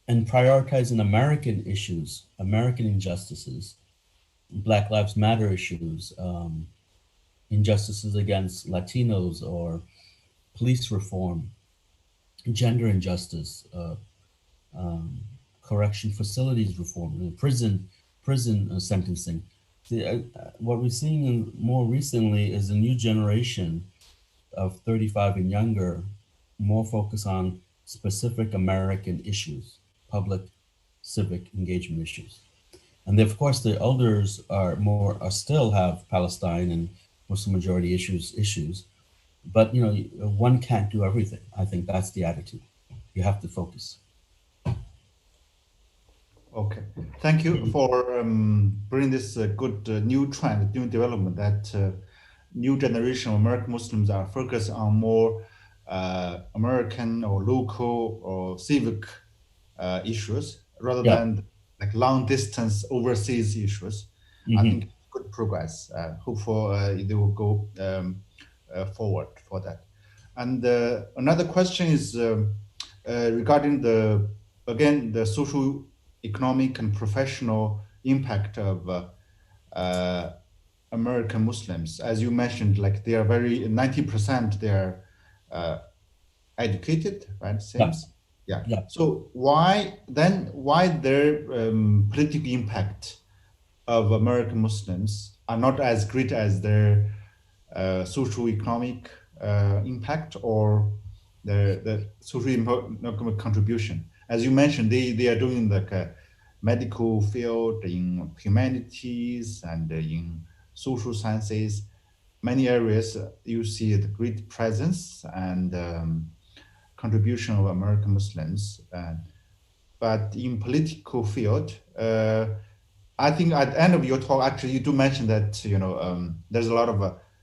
and prioritizing American issues, American injustices, Black Lives Matter issues, injustices against Latinos or police reform, gender injustice, correction facilities reform, prison sentencing. What we're seeing more recently is a new generation of 35 and younger, more focus on specific American issues, public civic engagement issues. And of course, the elders are still have Palestine and Muslim majority issues, but one can't do everything. I think that's the attitude. You have to focus. Okay, thank you for bringing this good new trend, new development that new generation of American Muslims are focused on more American or local or civic issues rather Yeah. than like long distance overseas issues. I Hmm. think good progress. Hopeful they will go forward for that. And another question is regarding the again the social, economic, and professional impact of uh, American Muslims. As you mentioned, like they are very 90% they are uh, educated, right? Yeah. Seems. Yeah. Yeah. So why their political impact of American Muslims are not as great as their social economic impact or the social economic contribution? As you mentioned, they are doing like a medical field in humanities and in social sciences. Many areas you see the great presence and contribution of American Muslims. But in political field, I think at the end of your talk, actually, you do mention that there's a lot of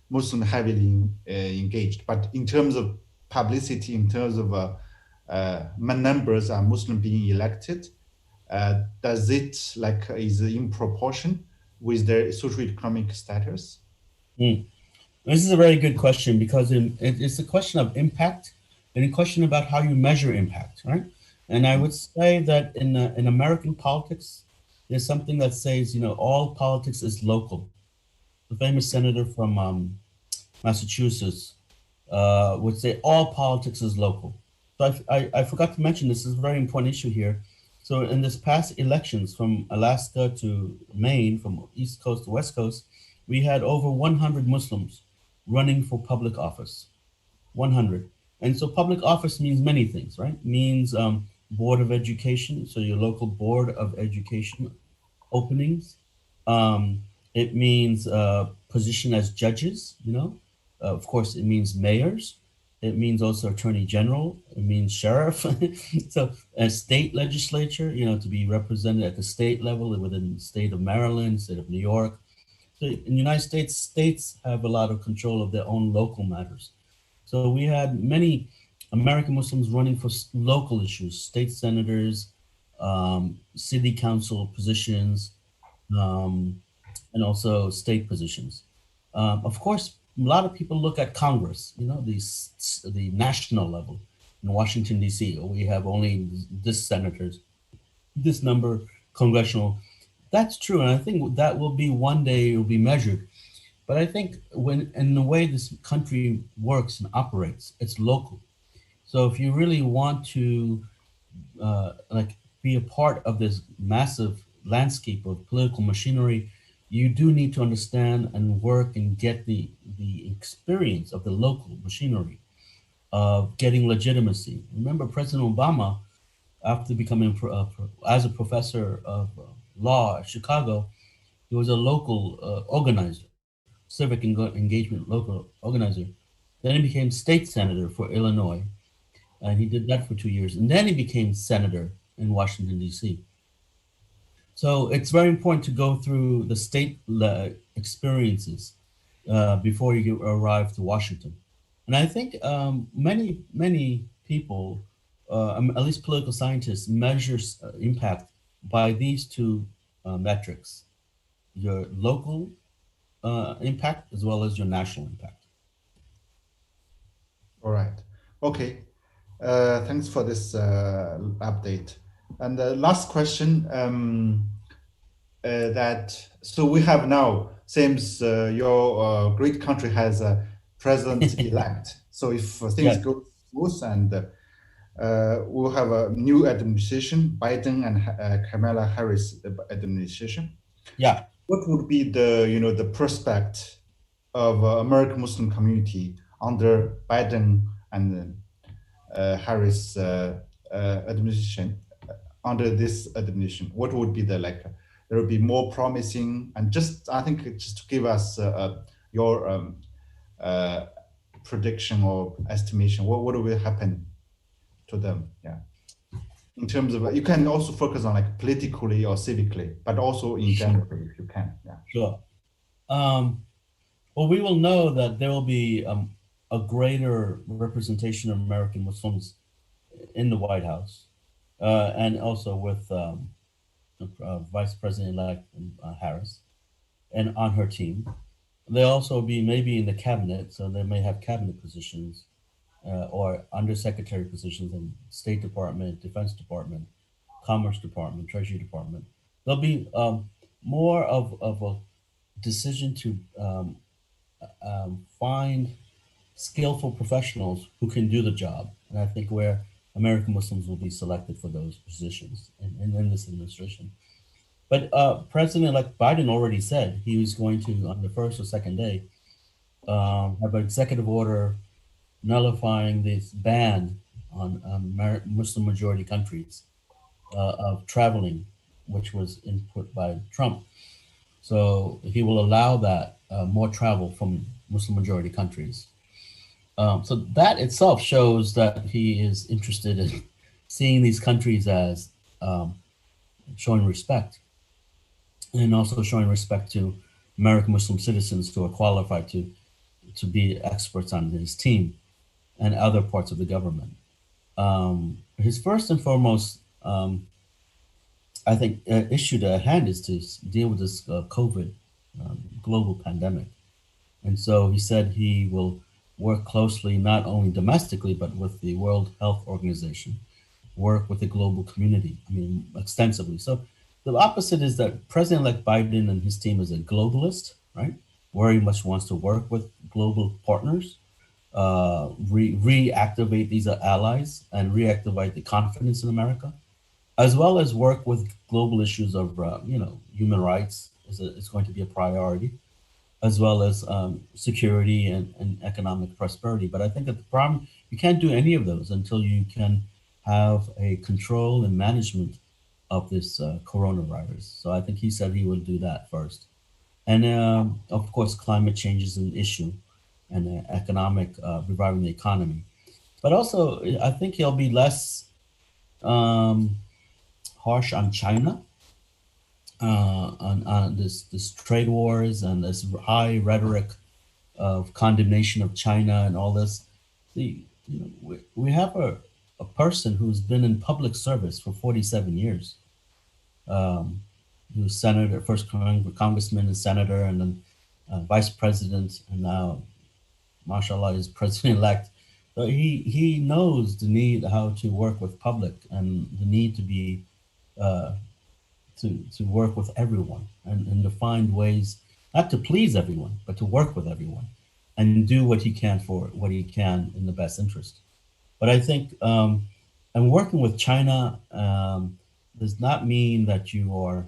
Muslim heavily engaged. But in terms of publicity, in terms of numbers are Muslim being elected, does it like is in proportion with their socio-economic status? Mm. This is a very good question because it's a question of impact and a question about how you measure impact, right? And I would say that in American politics, there's something that says, all politics is local. The famous senator from Massachusetts would say all politics is local. So I forgot to mention this is a very important issue here. So in this past elections from Alaska to Maine, from East Coast to West Coast, we had over 100 Muslims running for public office. 100. And so public office means many things, right? Means board of education, so your local board of education openings. Um, it means position as judges, of course, it means mayors. It means also attorney general. It means sheriff. So a state legislature, to be represented at the state level within the state of Maryland, state of New York. So in the United States, states have a lot of control of their own local matters. So we had many American Muslims running for local issues, state senators, city council positions, um, and also state positions. Of course, a lot of people look at Congress, the national level. In Washington, D.C., we have only this senators, this number congressional. That's true. And I think that will be one day it will be measured. But I think when in the way this country works and operates, it's local. So if you really want to like be a part of this massive landscape of political machinery, you do need to understand and work and get the experience of the local machinery of getting legitimacy. Remember, President Obama, after becoming as a professor of law at Chicago, he was a local organizer, engagement local organizer. Then he became state senator for Illinois. and he did that for 2 years, and then he became senator in Washington D.C. So it's very important to go through the state experiences before you arrive to Washington. And I think many people, at least political scientists, measures impact by these two metrics: your local impact as well as your national impact. All right. Okay. Thanks for this update. And the last question, that so we have now, seems your great country has a president-elect. So if things Yeah, go smooth and we'll have a new administration, Biden and Kamala Harris administration, yeah. what would be the the prospect of American Muslim community under Biden and Harris administration, under this administration? What would be the like? There would be more promising, and just I think just to give us your uh, prediction or estimation. What will happen to them? Yeah, in terms of you can also focus on like politically or civically, but also in general if you can. Yeah. Sure. Um, well, we will know that there will be a greater representation of American Muslims in the White House, and also with Vice President-elect Harris and on her team. They'll also be maybe in the cabinet, so they may have cabinet positions or undersecretary positions in State Department, Defense Department, Commerce Department, Treasury Department. There'll be more of a decision to find skillful professionals who can do the job. And I think where American Muslims will be selected for those positions in this administration. But President-elect Biden already said he was going to, on the first or second day, have an executive order nullifying this ban on Muslim majority countries of traveling, which was input by Trump. So he will allow that more travel from Muslim majority countries. So that itself shows that he is interested in seeing these countries as showing respect, and also showing respect to American Muslim citizens who are qualified to be experts on his team and other parts of the government. His first and foremost, I think, issue at hand is to deal with this COVID global pandemic. And so he said he will work closely, not only domestically, but with the World Health Organization, work with the global community, I mean, extensively. So the opposite is that President-elect Biden and his team is a globalist, right? Very much wants to work with global partners, reactivate these allies and reactivate the confidence in America, as well as work with global issues of, human rights is going to be a priority, as well as security and economic prosperity. But I think that the problem, you can't do any of those until you can have a control and management of this coronavirus. So I think he said he would do that first. And of course, climate change is an issue, and economic, reviving the economy. But also, I think he'll be less harsh on China, on this trade wars and this high rhetoric of condemnation of China and all this. We have a person who's been in public service for 47 years. He was senator, first congressman and senator, and then vice president, and now, mashallah, is president-elect. So he knows the need how to work with public and the need to be to work with everyone and to find ways not to please everyone, but to work with everyone and do what he can for what he can in the best interest. But I think and working with China does not mean that you are.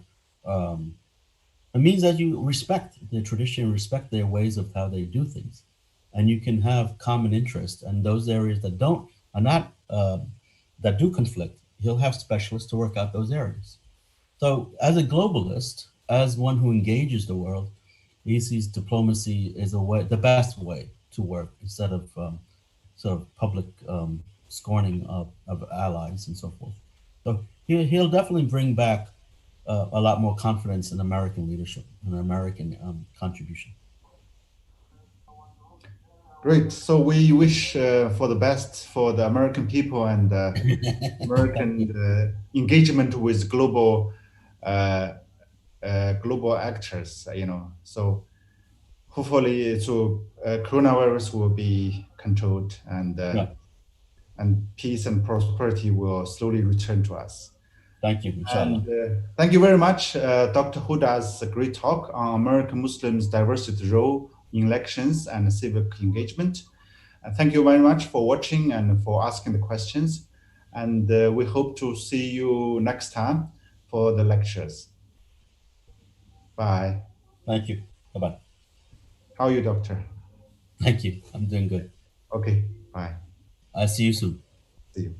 It means that you respect their tradition, respect their ways of how they do things, and you can have common interest. And those areas that don't are not that do conflict, he'll have specialists to work out those areas. So, as a globalist, as one who engages the world, he sees diplomacy as the best way to work instead of sort of public scorning of allies and so forth. So he'll definitely bring back a lot more confidence in American leadership and American contribution. Great. So we wish for the best for the American people and Thank American you. engagement with uh, global actors. So hopefully, coronavirus will be controlled Yeah, and peace and prosperity will slowly return to us. thank you, And inshallah. thank you very much, Dr. Huda's great talk on American Muslims' diversity role in elections and civic engagement. Thank you very much for watching and for asking the questions. And we hope to see you next time for the lectures. Bye. Thank you. Bye bye. How are you, doctor? Thank you. I'm doing good. Okay, bye. I'll see you soon. See you.